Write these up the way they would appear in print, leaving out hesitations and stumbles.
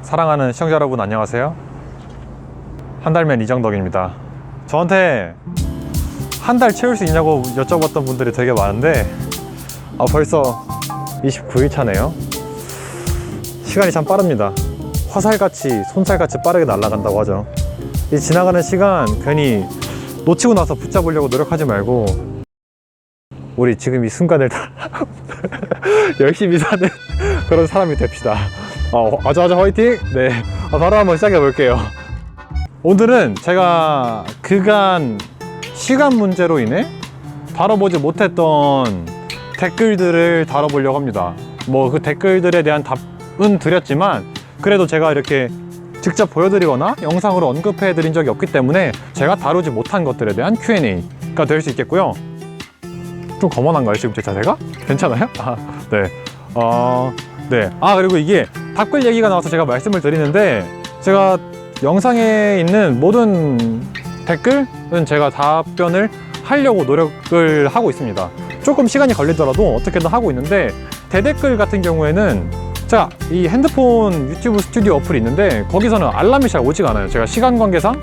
사랑하는 시청자 여러분 안녕하세요. 한달맨 이정덕입니다. 저한테 한 달 채울 수 있냐고 여쭤봤던 분들이 되게 많은데 벌써 29일 차네요. 시간이 참 빠릅니다. 화살같이 손살같이 빠르게 날아간다고 하죠. 이 지나가는 시간 괜히 놓치고 나서 붙잡으려고 노력하지 말고 우리 지금 이 순간을 다 열심히 사는 그런 사람이 됩시다. 아자아자 화이팅! 네, 바로 한번 시작해 볼게요. 오늘은 제가 그간 시간 문제로 인해 다뤄보지 못했던 댓글들을 다뤄보려고 합니다. 뭐 그 댓글들에 대한 답은 드렸지만 그래도 제가 이렇게 직접 보여드리거나 영상으로 언급해 드린 적이 없기 때문에 제가 다루지 못한 것들에 대한 Q&A가 될 수 있겠고요. 좀 거만한가요 지금 제 자세가? 괜찮아요? 네. 네. 그리고 이게 답글 얘기가 나와서 제가 말씀을 드리는데 제가 영상에 있는 모든 댓글은 제가 답변을 하려고 노력을 하고 있습니다. 조금 시간이 걸리더라도 어떻게든 하고 있는데 대댓글 같은 경우에는 제가 이 핸드폰 유튜브 스튜디오 어플이 있는데 거기서는 알람이 잘 오지가 않아요. 제가 시간 관계상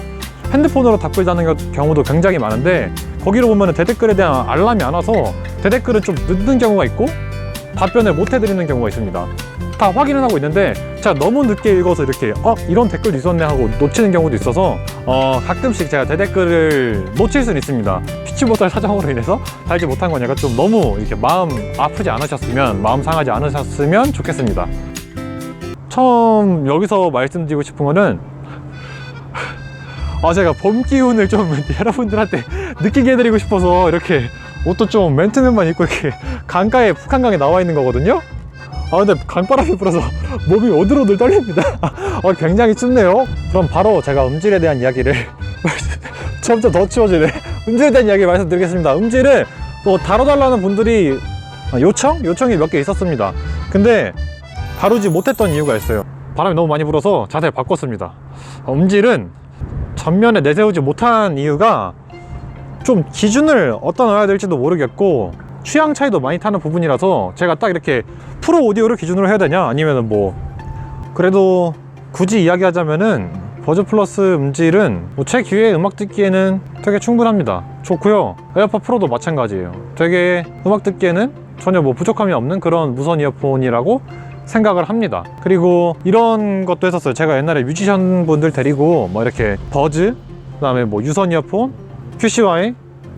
핸드폰으로 답글 다는 경우도 굉장히 많은데 거기로 보면 대댓글에 대한 알람이 안 와서 대댓글은 좀 늦는 경우가 있고 답변을 못 해드리는 경우가 있습니다. 다 확인은 하고 있는데 제가 너무 늦게 읽어서 이렇게 이런 댓글도 있었네 하고 놓치는 경우도 있어서 가끔씩 제가 대댓글을 놓칠 수는 있습니다. 피치 못할 사정으로 인해서 달지 못한 거니까 좀 너무 이렇게 마음 아프지 않으셨으면, 마음 상하지 않으셨으면 좋겠습니다. 처음 여기서 말씀드리고 싶은 거는 제가 봄 기운을 좀 여러분들한테 느끼게 해드리고 싶어서 이렇게 옷도 좀 맨투맨만 입고 이렇게 강가에, 북한강에 나와 있는 거거든요. 근데 강바람이 불어서 몸이 오들오들 떨립니다. 굉장히 춥네요. 그럼 바로 제가 음질에 대한 이야기를 점점 더 추워지네. 음질에 대한 이야기 말씀드리겠습니다. 음질은 또 다뤄달라는 분들이 요청이 몇 개 있었습니다. 근데 다루지 못했던 이유가 있어요. 바람이 너무 많이 불어서 자세를 바꿨습니다. 음질은 전면에 내세우지 못한 이유가 좀 기준을 어디다 넣어야 될지도 모르겠고 취향 차이도 많이 타는 부분이라서 제가 딱 이렇게 프로 오디오를 기준으로 해야 되냐 아니면은 뭐 그래도 굳이 이야기하자면은 버즈 플러스 음질은 제 귀에 음악 듣기에는 되게 충분합니다. 좋고요. 에어팟 프로도 마찬가지예요. 되게 음악 듣기에는 전혀 뭐 부족함이 없는 그런 무선 이어폰이라고 생각을 합니다. 그리고 이런 것도 했었어요. 제가 옛날에 뮤지션 분들 데리고 뭐 이렇게 버즈, 그 다음에 뭐 유선 이어폰, QCY,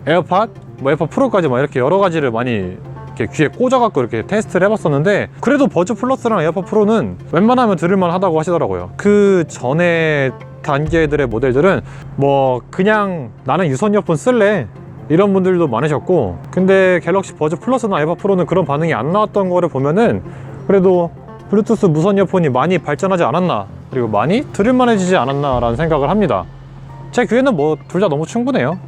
에어팟, 뭐 에어팟 프로까지 막 이렇게 여러 가지를 많이 이렇게 귀에 꽂아갖고 이렇게 테스트를 해봤었는데 그래도 버즈 플러스랑 에어팟 프로는 웬만하면 들을만 하다고 하시더라고요. 그 전에 단계들의 모델들은 뭐 그냥 나는 유선 이어폰 쓸래 이런 분들도 많으셨고 근데 갤럭시 버즈 플러스나 에어팟 프로는 그런 반응이 안 나왔던 거를 보면은 그래도 블루투스 무선 이어폰이 많이 발전하지 않았나 그리고 많이 들을만해지지 않았나 라는 생각을 합니다. 제 귀에는 뭐 둘 다 너무 충분해요.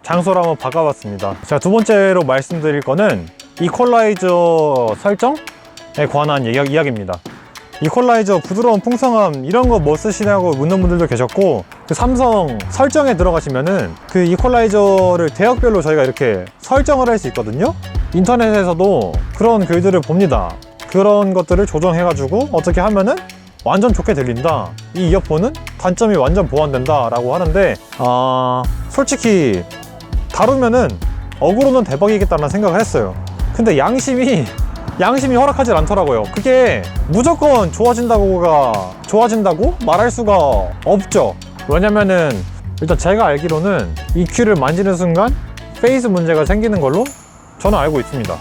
장소를 한번 바꿔봤습니다. 자, 두 번째로 말씀드릴 거는 이퀄라이저 설정에 관한 이야기입니다. 이퀄라이저 부드러운 풍성함 이런 거 뭐 쓰시냐고 묻는 분들도 계셨고 그 삼성 설정에 들어가시면은 그 이퀄라이저를 대역별로 저희가 이렇게 설정을 할 수 있거든요. 인터넷에서도 그런 글들을 봅니다. 그런 것들을 조정해 가지고 어떻게 하면은 완전 좋게 들린다, 이 이어폰은 단점이 완전 보완된다 라고 하는데 솔직히 다루면은 어그로는 대박이겠다는 생각을 했어요. 근데 양심이 허락하지 않더라고요. 그게 무조건 좋아진다고 말할 수가 없죠. 왜냐면은 일단 제가 알기로는 EQ를 만지는 순간 페이스 문제가 생기는 걸로 저는 알고 있습니다.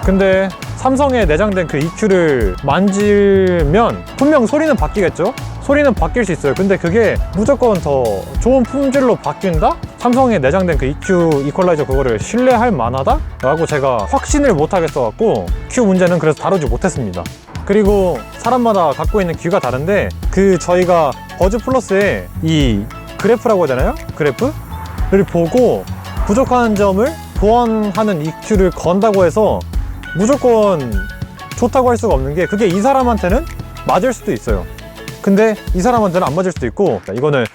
근데 삼성에 내장된 그 EQ를 만지면 분명 소리는 바뀌겠죠? 소리는 바뀔 수 있어요. 근데 그게 무조건 더 좋은 품질로 바뀐다? 삼성에 내장된 그 EQ 이퀄라이저 그거를 신뢰할 만하다? 라고 제가 확신을 못 하겠어갖고 Q 문제는 그래서 다루지 못했습니다. 그리고 사람마다 갖고 있는 귀가 다른데 그 저희가 버즈 플러스에 이 그래프라고 해야 되나요? 그래프를 보고 부족한 점을 보완하는 EQ를 건다고 해서 무조건 좋다고 할 수가 없는 게 그게 이 사람한테는 맞을 수도 있어요. 근데 이 사람한테는 안 맞을 수도 있고 이거는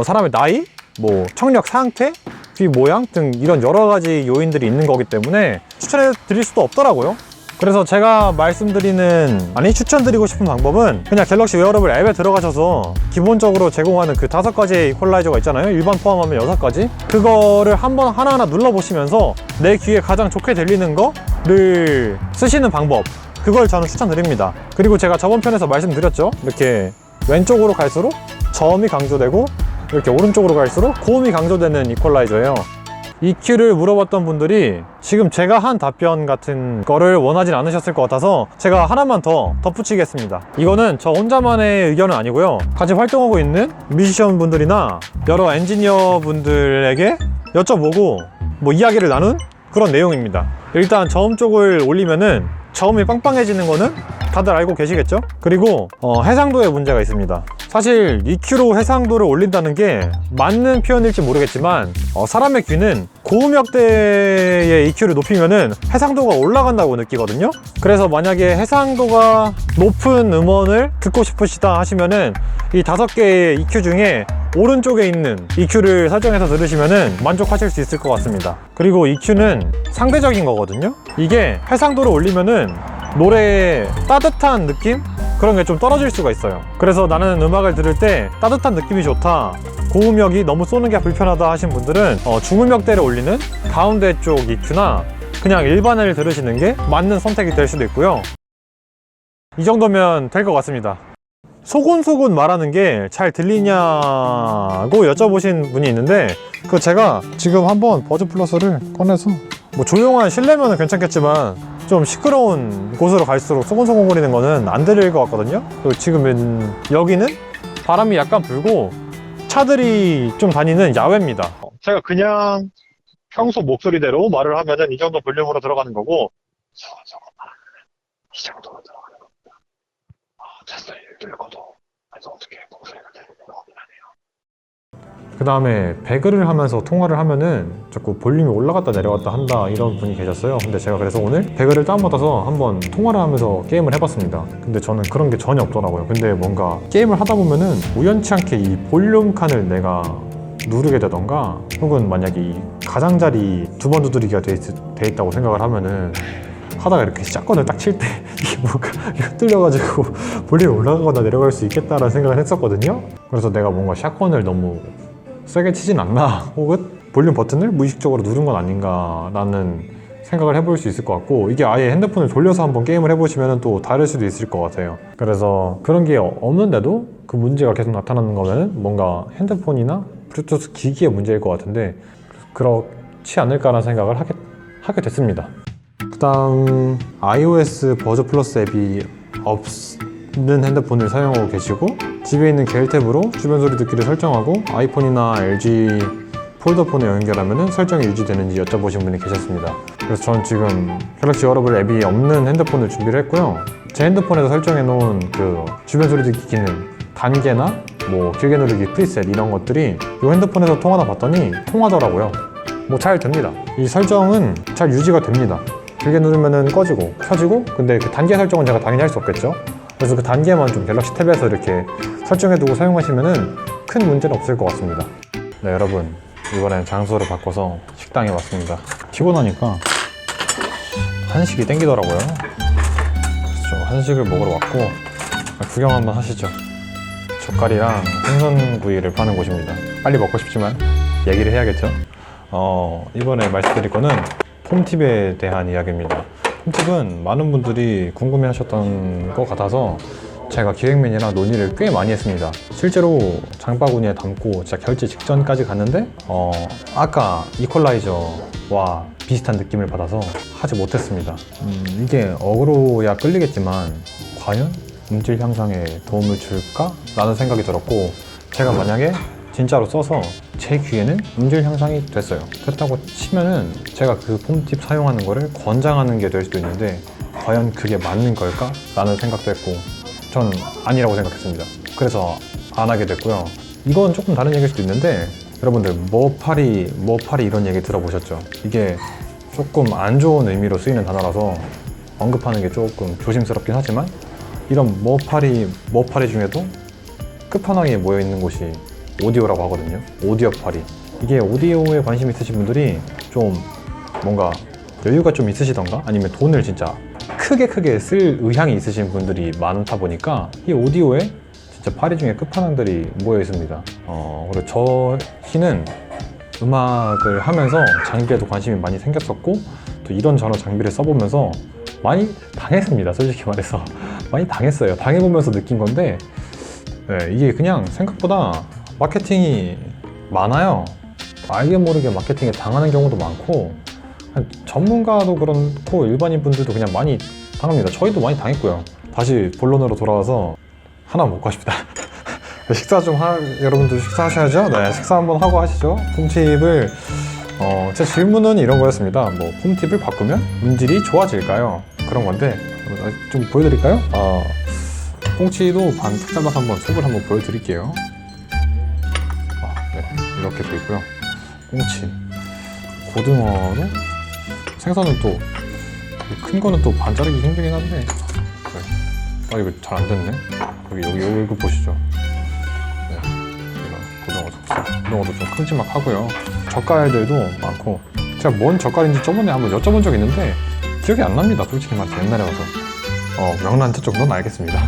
사람의 나이, 뭐 청력 상태, 귀 모양 등 이런 여러 가지 요인들이 있는 거기 때문에 추천해 드릴 수도 없더라고요. 그래서 제가 추천드리고 싶은 방법은 그냥 갤럭시 웨어러블 앱에 들어가셔서 기본적으로 제공하는 그 5가지의 이퀄라이저가 있잖아요. 일반 포함하면 6가지. 그거를 한번 하나하나 눌러보시면서 내 귀에 가장 좋게 들리는 거를 쓰시는 방법, 그걸 저는 추천드립니다. 그리고 제가 저번 편에서 말씀드렸죠. 이렇게 왼쪽으로 갈수록 저음이 강조되고 이렇게 오른쪽으로 갈수록 고음이 강조되는 이퀄라이저예요. EQ를 물어봤던 분들이 지금 제가 한 답변 같은 거를 원하진 않으셨을 것 같아서 제가 하나만 더 덧붙이겠습니다. 이거는 저 혼자만의 의견은 아니고요. 같이 활동하고 있는 뮤지션 분들이나 여러 엔지니어 분들에게 여쭤보고 뭐 이야기를 나눈 그런 내용입니다. 일단 저음 쪽을 올리면은 저음이 빵빵해지는 거는 다들 알고 계시겠죠? 그리고 해상도에 문제가 있습니다. 사실 EQ로 해상도를 올린다는 게 맞는 표현일지 모르겠지만 사람의 귀는 고음역대의 EQ를 높이면은 해상도가 올라간다고 느끼거든요. 그래서 만약에 해상도가 높은 음원을 듣고 싶으시다 하시면은 이 5개의 EQ 중에 오른쪽에 있는 EQ를 설정해서 들으시면은 만족하실 수 있을 것 같습니다. 그리고 EQ는 상대적인 거거든요. 이게 해상도를 올리면은 노래의 따뜻한 느낌? 그런 게 좀 떨어질 수가 있어요. 그래서 나는 음악을 들을 때 따뜻한 느낌이 좋다, 고음역이 너무 쏘는 게 불편하다 하신 분들은 중음역대를 올리는 가운데 쪽 EQ나 그냥 일반을 들으시는 게 맞는 선택이 될 수도 있고요. 이 정도면 될 것 같습니다. 소곤소곤 말하는 게 잘 들리냐고 여쭤보신 분이 있는데 그 제가 지금 한번 버즈 플러스를 꺼내서 뭐 조용한 실내면은 괜찮겠지만 좀 시끄러운 곳으로 갈수록 소곤소곤 거리는 거는 안 들릴 것 같거든요. 그리고 지금 여기는 바람이 약간 불고 차들이 좀 다니는 야외입니다. 제가 그냥 평소 목소리대로 말을 하면은 이 정도 볼륨으로 들어가는 거고 소곤소곤 말하면 이 정도로 들어가는 겁니다. 차소리를 들고도 그래서 어떻게 목소리가 들리는 거긴 하네요. 그 다음에 배그를 하면서 통화를 하면은 자꾸 볼륨이 올라갔다 내려갔다 한다 이런 분이 계셨어요. 근데 제가 그래서 오늘 배그를 다운받아서 한번 통화를 하면서 게임을 해봤습니다. 근데 저는 그런 게 전혀 없더라고요. 근데 뭔가 게임을 하다 보면은 우연치 않게 이 볼륨 칸을 내가 누르게 되던가 혹은 만약에 이 가장자리 2번 두드리기가 돼 있다고 생각을 하면은 하다가 이렇게 샷건을 딱 칠 때 이게 뭔가 흩뚫려가지고 볼륨이 올라가거나 내려갈 수 있겠다라는 생각을 했었거든요. 그래서 내가 뭔가 샷건을 너무 세게 치진 않나 혹은 볼륨 버튼을 무의식적으로 누른 건 아닌가 라는 생각을 해볼 수 있을 것 같고, 이게 아예 핸드폰을 돌려서 한번 게임을 해보시면 또 다를 수도 있을 것 같아요. 그래서 그런 게 없는데도 그 문제가 계속 나타나는 거면 뭔가 핸드폰이나 블루투스 기기의 문제일 것 같은데 그렇지 않을까라는 생각을 하게 됐습니다. 그 다음 iOS 버즈 플러스 앱이 없는 핸드폰을 사용하고 계시고 집에 있는 게일 탭으로 주변 소리 듣기를 설정하고 아이폰이나 LG 폴더폰에 연결하면 설정이 유지되는지 여쭤보신 분이 계셨습니다. 그래서 저는 지금 갤럭시 웨어러블 앱이 없는 핸드폰을 준비를 했고요. 제 핸드폰에서 설정해 놓은 그 주변 소리 듣기 기능 단계나 뭐 길게 누르기 프리셋 이런 것들이 이 핸드폰에서 통하나 봤더니 통하더라고요. 뭐 잘 됩니다. 이 설정은 잘 유지가 됩니다. 길게 누르면 꺼지고 켜지고, 근데 그 단계 설정은 제가 당연히 할 수 없겠죠. 그래서 그 단계만 좀 갤럭시 탭에서 이렇게 설정해두고 사용하시면은 큰 문제는 없을 것 같습니다. 네, 여러분, 이번엔 장소를 바꿔서 식당에 왔습니다. 피곤하니까 한식이 땡기더라고요. 그래서 한식을 먹으러 왔고 구경 한번 하시죠. 젓갈이랑 생선구이를 파는 곳입니다. 빨리 먹고 싶지만 얘기를 해야겠죠. 이번에 말씀드릴 거는 폼팁에 대한 이야기입니다. 폼팁은 많은 분들이 궁금해 하셨던 것 같아서 제가 기획맨이랑 논의를 꽤 많이 했습니다. 실제로 장바구니에 담고 진짜 결제 직전까지 갔는데 아까 이퀄라이저와 비슷한 느낌을 받아서 하지 못했습니다. 이게 어그로야 끌리겠지만 과연 음질 향상에 도움을 줄까? 라는 생각이 들었고, 제가 만약에 진짜로 써서 제 귀에는 음질 향상이 됐어요. 그렇다고 치면은 제가 그 폼팁 사용하는 거를 권장하는 게 될 수도 있는데 과연 그게 맞는 걸까? 라는 생각도 했고 전 아니라고 생각했습니다. 그래서 안 하게 됐고요. 이건 조금 다른 얘기일 수도 있는데 여러분들 머파리 이런 얘기 들어보셨죠? 이게 조금 안 좋은 의미로 쓰이는 단어라서 언급하는 게 조금 조심스럽긴 하지만 이런 머파리 중에도 끝판왕에 모여있는 곳이 오디오라고 하거든요. 오디오 파리. 이게 오디오에 관심 있으신 분들이 좀 뭔가 여유가 좀 있으시던가 아니면 돈을 진짜 크게 쓸 의향이 있으신 분들이 많다 보니까 이 오디오에 진짜 파리 중에 끝판왕들이 모여 있습니다. 그리고 저 씨는 음악을 하면서 장비에도 관심이 많이 생겼었고 또 이런저런 장비를 써보면서 많이 당했습니다. 솔직히 말해서 많이 당했어요. 당해보면서 느낀 건데 네, 이게 그냥 생각보다 마케팅이 많아요. 알게 모르게 마케팅에 당하는 경우도 많고 전문가도 그렇고 일반인 분들도 그냥 많이 당합니다. 저희도 많이 당했고요. 다시 본론으로 돌아와서 하나 먹고 싶다. 식사 좀 여러분들 식사하셔야죠. 네, 식사 한번 하고 하시죠. 홈팁을 제 질문은 이런 거였습니다. 뭐 홈팁을 바꾸면 음질이 좋아질까요? 그런 건데 좀 보여드릴까요? 꽁치도 반짝 잘라서 한번 톱을 한번 보여드릴게요. 네, 이렇게 돼 있고요. 꽁치, 고등어도 생선은 또 큰 거는 또 반 자르기 힘들긴 한데 이거 잘 안 됐네. 여기 이거 보시죠. 네, 고등어 속살. 고등어도 좀 큼지막하고요. 젓갈들도 많고 제가 뭔 젓갈인지 저번에 한번 여쭤본 적 있는데 기억이 안 납니다. 솔직히 말해서 옛날에 와서 명란젓 정도는 알겠습니다.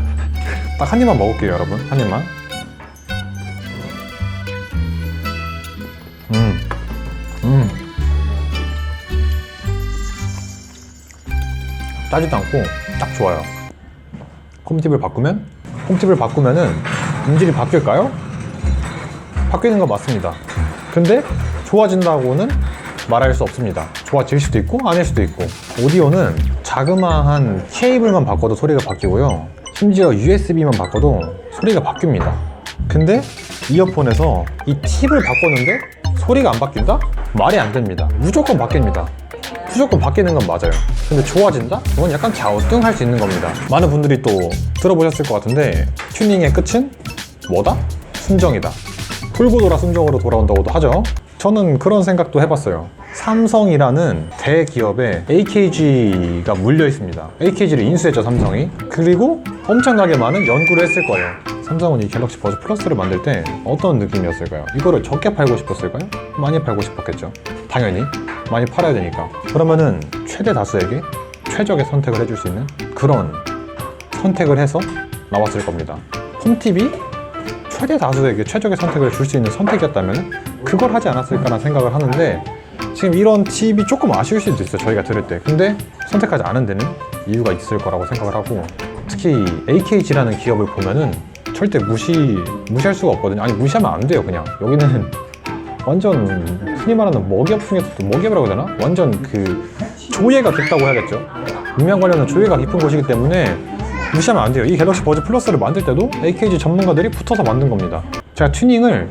딱 한 입만 먹을게요, 여러분. 한 입만. 짜지도 않고 딱 좋아요. 홈팁을 바꾸면은 음질이 바뀔까요? 바뀌는 건 맞습니다. 근데 좋아진다고는 말할 수 없습니다. 좋아질 수도 있고 아닐 수도 있고 오디오는 자그마한 케이블만 바꿔도 소리가 바뀌고요. 심지어 USB만 바꿔도 소리가 바뀝니다. 근데 이어폰에서 이 팁을 바꿨는데 소리가 안 바뀐다? 말이 안 됩니다. 무조건 바뀝니다. 무조건 바뀌는 건 맞아요. 근데 좋아진다? 그건 약간 갸우뚱할 수 있는 겁니다. 많은 분들이 또 들어보셨을 것 같은데 튜닝의 끝은 뭐다? 순정이다. 돌고 돌아 순정으로 돌아온다고도 하죠. 저는 그런 생각도 해봤어요. 삼성이라는 대기업에 AKG가 물려 있습니다. AKG를 인수했죠, 삼성이. 그리고 엄청나게 많은 연구를 했을 거예요. 삼성은 이 갤럭시 버즈 플러스를 만들 때 어떤 느낌이었을까요? 이거를 적게 팔고 싶었을까요? 많이 팔고 싶었겠죠. 당연히 많이 팔아야 되니까. 그러면은 최대 다수에게 최적의 선택을 해줄 수 있는 그런 선택을 해서 나왔을 겁니다. 홈팁이 최대 다수에게 최적의 선택을 줄 수 있는 선택이었다면 그걸 하지 않았을까라는 생각을 하는데 지금 이런 팁이 조금 아쉬울 수도 있어요, 저희가 들을 때. 근데 선택하지 않은 데는 이유가 있을 거라고 생각을 하고 특히 AKG라는 기업을 보면은 절대 무시할 수가 없거든요. 아니 무시하면 안 돼요. 그냥 여기는 완전 흔히 말하는 먹이업 중에서 먹이업이라고 해야 되나? 완전 그 조예가 깊다고 해야겠죠. 음향 관련은 조예가 깊은 곳이기 때문에 무시하면 안 돼요. 이 갤럭시 버즈 플러스를 만들 때도 AKG 전문가들이 붙어서 만든 겁니다. 제가 튜닝을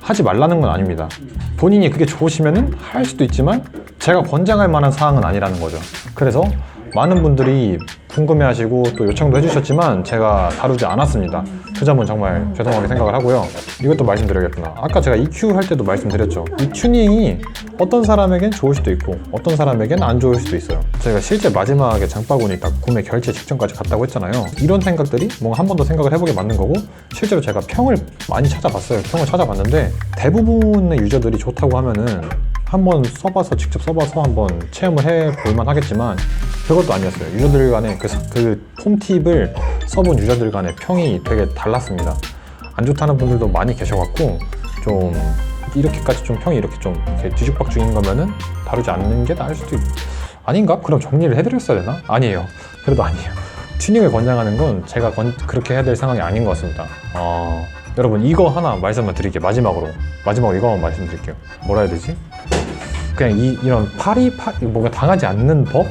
하지 말라는 건 아닙니다. 본인이 그게 좋으시면은 할 수도 있지만 제가 권장할 만한 사항은 아니라는 거죠. 그래서 많은 분들이 궁금해하시고 또 요청도 해주셨지만 제가 다루지 않았습니다. 그 점은 정말 죄송하게 생각을 하고요. 이것도 말씀드려야겠구나. 아까 제가 EQ 할 때도 말씀드렸죠. 이 튜닝이 어떤 사람에겐 좋을 수도 있고 어떤 사람에겐 안 좋을 수도 있어요. 제가 실제 마지막에 장바구니 딱 구매 결제 직전까지 갔다고 했잖아요. 이런 생각들이 뭔가 한 번 더 생각을 해보게 맞는 거고 실제로 제가 평을 많이 찾아봤어요. 평을 찾아봤는데 대부분의 유저들이 좋다고 하면은 한번 써봐서 직접 써봐서 한번 체험을 해볼만 하겠지만 그것도 아니었어요. 유저들 간에 그 홈팁을 써본 유저들 간의 평이 되게 달랐습니다. 안 좋다는 분들도 많이 계셔갖고 좀 이렇게까지 좀 평이 이렇게 좀 뒤죽박죽인 거면은 다루지 않는 게 나을 수도 아닌가? 그럼 정리를 해드렸어야 되나? 아니에요. 그래도 아니에요. 튜닝을 권장하는 건 제가 그렇게 해야 될 상황이 아닌 것 같습니다. 여러분 이거 하나 말씀만 드릴게요. 마지막으로 이거만 말씀드릴게요. 뭐라 해야 되지? 그냥 이런 뭔가 당하지 않는 법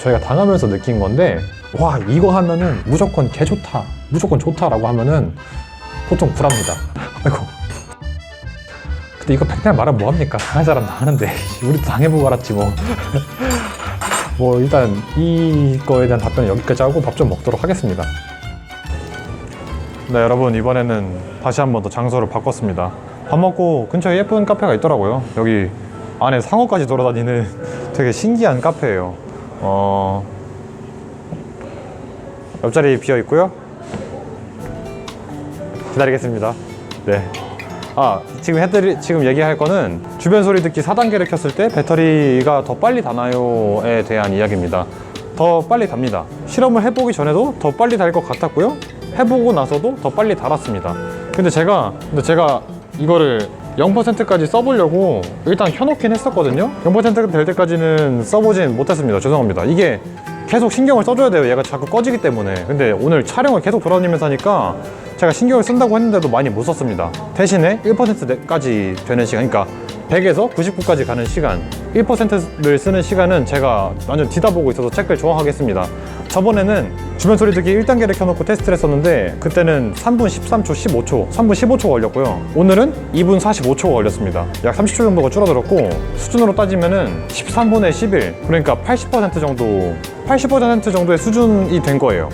저희가 당하면서 느낀 건데 와 이거 하면은 무조건 개 좋다 무조건 좋다라고 하면은 보통 불합니다. 아이고 근데 이거 백날 말하면 뭐합니까? 당한 사람 당하는데 우리도 당해보고 알았지 뭐. 뭐 일단 이거에 대한 답변은 여기까지 하고 밥 좀 먹도록 하겠습니다. 네 여러분 이번에는 다시 한 번 더 장소를 바꿨습니다. 밥 먹고 근처에 예쁜 카페가 있더라고요. 여기 안에 상어까지 돌아다니는 되게 신기한 카페예요. 옆자리 비어 있고요. 기다리겠습니다. 네. 지금 얘기할 거는 주변 소리 듣기 4단계를 켰을 때 배터리가 더 빨리 닳나요에 대한 이야기입니다. 더 빨리 답니다. 실험을 해보기 전에도 더 빨리 달 것 같았고요. 해보고 나서도 더 빨리 달았습니다. 근데 제가 이거를 0%까지 써보려고 일단 켜놓긴 했었거든요. 0% 될 때까지는 써보진 못했습니다. 죄송합니다. 이게 계속 신경을 써줘야 돼요. 얘가 자꾸 꺼지기 때문에. 근데 오늘 촬영을 계속 돌아다니면서 하니까 제가 신경을 쓴다고 했는데도 많이 못 썼습니다. 대신에 1%까지 되는 시간, 그러니까 100에서 99까지 가는 시간, 1%를 쓰는 시간은 제가 완전 뒤다보고 있어서 체크를 정확하게 했습니다. 저번에는 주변 소리 듣기 1단계를 켜놓고 테스트를 했었는데 그때는 3분 13초, 15초, 3분 15초가 걸렸고요. 오늘은 2분 45초가 걸렸습니다. 약 30초 정도가 줄어들었고 수준으로 따지면은 13분의 11, 그러니까 80% 정도의 수준이 된 거예요.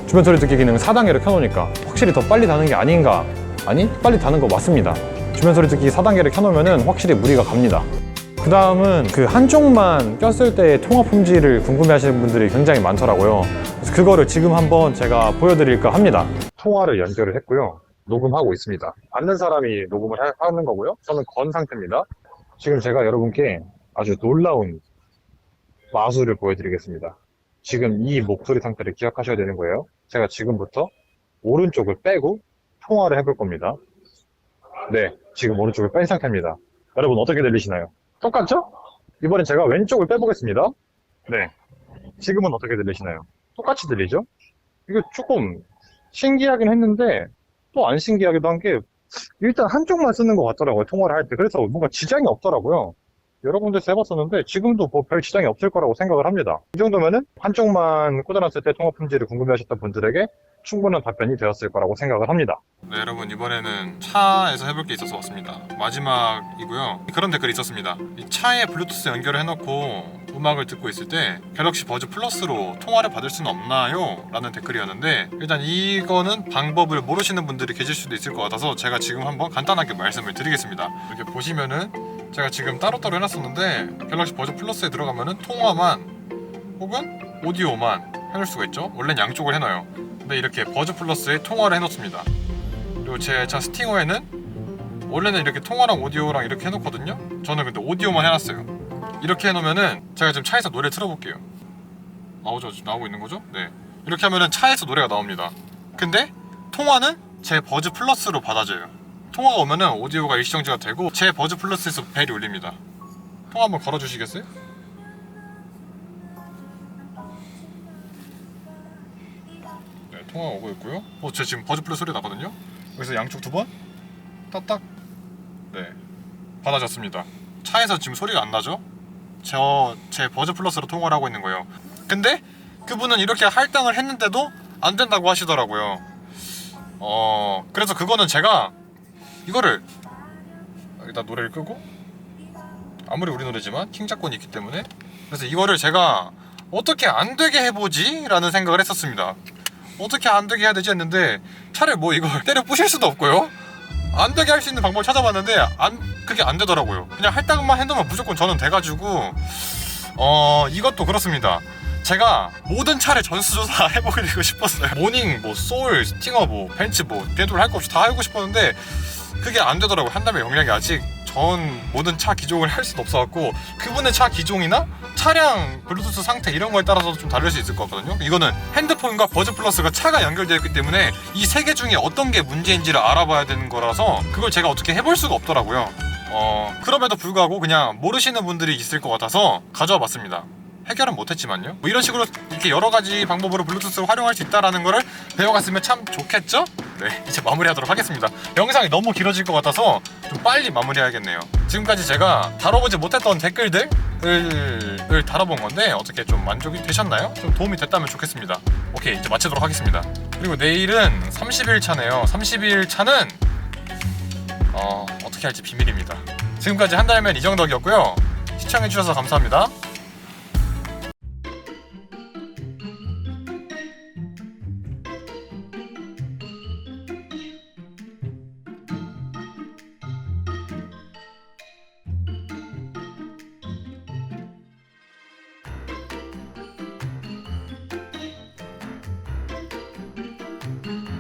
주변 소리 듣기 기능 4단계를 켜놓으니까 확실히 더 빨리 다는 게 아닌가? 아니, 빨리 다는 거 맞습니다. 주변 소리 듣기 4단계를 켜놓으면 확실히 무리가 갑니다. 그 다음은 그 한쪽만 꼈을 때의 통화 품질을 궁금해 하시는 분들이 굉장히 많더라고요. 그래서 그거를 지금 한번 제가 보여드릴까 합니다. 통화를 연결을 했고요. 녹음하고 있습니다. 받는 사람이 녹음을 하는 거고요. 저는 건 상태입니다. 지금 제가 여러분께 아주 놀라운 마술을 보여드리겠습니다. 지금 이 목소리 상태를 기억하셔야 되는 거예요. 제가 지금부터 오른쪽을 빼고 통화를 해볼 겁니다. 네, 지금 오른쪽을 뺀 상태입니다. 여러분 어떻게 들리시나요? 똑같죠? 이번엔 제가 왼쪽을 빼보겠습니다. 네, 지금은 어떻게 들리시나요? 똑같이 들리죠? 이거 조금 신기하긴 했는데 또 안 신기하기도 한 게 일단 한쪽만 쓰는 것 같더라고요, 통화를 할 때. 그래서 뭔가 지장이 없더라고요. 여러분들도 해봤었는데 지금도 뭐 별 지장이 없을 거라고 생각을 합니다. 이 정도면은 한쪽만 꽂아놨을 때 통화 품질을 궁금해하셨던 분들에게 충분한 답변이 되었을 거라고 생각을 합니다. 네, 여러분 이번에는 차에서 해볼 게 있어서 왔습니다. 마지막이고요. 그런 댓글이 있었습니다. 이 차에 블루투스 연결을 해놓고 음악을 듣고 있을 때 갤럭시 버즈 플러스로 통화를 받을 수는 없나요? 라는 댓글이었는데 일단 이거는 방법을 모르시는 분들이 계실 수도 있을 것 같아서 제가 지금 한번 간단하게 말씀을 드리겠습니다. 이렇게 보시면은 제가 지금 따로따로 해놨었는데 갤럭시 버즈 플러스에 들어가면은 통화만 혹은 오디오만 해놓을 수가 있죠. 원래는 양쪽을 해놔요. 근데 이렇게 버즈 플러스에 통화를 해놓습니다. 그리고 제 차 스팅어에는 원래는 이렇게 통화랑 오디오랑 이렇게 해놓거든요. 저는 근데 오디오만 해놨어요. 이렇게 해놓으면은 제가 지금 차에서 노래 틀어볼게요. 나오죠? 지금 나오고 있는 거죠? 네. 이렇게 하면은 차에서 노래가 나옵니다. 근데 통화는 제 버즈 플러스로 받아줘요. 통화가 오면은 오디오가 일시정지가 되고 제 버즈 플러스에서 벨이 울립니다. 통화 한번 걸어주시겠어요? 네, 통화가 오고 있고요. 제 지금 버즈 플러스 소리 나거든요. 여기서 양쪽 두 번 딱딱 네 받아줬습니다. 차에서 지금 소리가 안 나죠? 제 버즈 플러스로 통화를 하고 있는 거예요. 근데 그분은 이렇게 할당을 했는데도 안 된다고 하시더라고요. 그래서 그거는 제가 이거를 일단 노래를 끄고 아무리 우리 노래지만 킹작권이 있기 때문에 그래서 이거를 제가 어떻게 안 되게 해보지? 라는 생각을 했었습니다. 어떻게 안 되게 해야 되지 했는데 차를 뭐 이걸 때려 부실 수도 없고요. 안 되게 할 수 있는 방법을 찾아봤는데 그게 안 되더라고요. 그냥 할당만 해놓으면 무조건 저는 돼가지고 이것도 그렇습니다. 제가 모든 차를 전수조사 해보고 싶었어요. 모닝, 소울, 스팅어, 벤츠 걔들 할 거 없이 다 하고 싶었는데 그게 안 되더라고요. 한담의 용량이 아직 전 모든 차 기종을 할 수도 없어갖고 그분의 차 기종이나 차량 블루투스 상태 이런 거에 따라서 좀 다를 수 있을 것 같거든요. 이거는 핸드폰과 버즈 플러스가 차가 연결되어 있기 때문에 이 세 개 중에 어떤 게 문제인지를 알아봐야 되는 거라서 그걸 제가 어떻게 해볼 수가 없더라고요. 그럼에도 불구하고 그냥 모르시는 분들이 있을 것 같아서 가져와 봤습니다. 해결은 못했지만요. 이런 식으로 이렇게 여러 가지 방법으로 블루투스를 활용할 수 있다는 거를 배워갔으면 참 좋겠죠? 네, 이제 마무리하도록 하겠습니다. 영상이 너무 길어질 것 같아서 좀 빨리 마무리해야겠네요. 지금까지 제가 다뤄보지 못했던 댓글들을 다뤄본 건데 어떻게 좀 만족이 되셨나요? 좀 도움이 됐다면 좋겠습니다. 오케이, 이제 마치도록 하겠습니다. 그리고 내일은 30일 차네요. 30일 차는 어떻게 할지 비밀입니다. 지금까지 한달맨 이정덕이었고요. 시청해주셔서 감사합니다.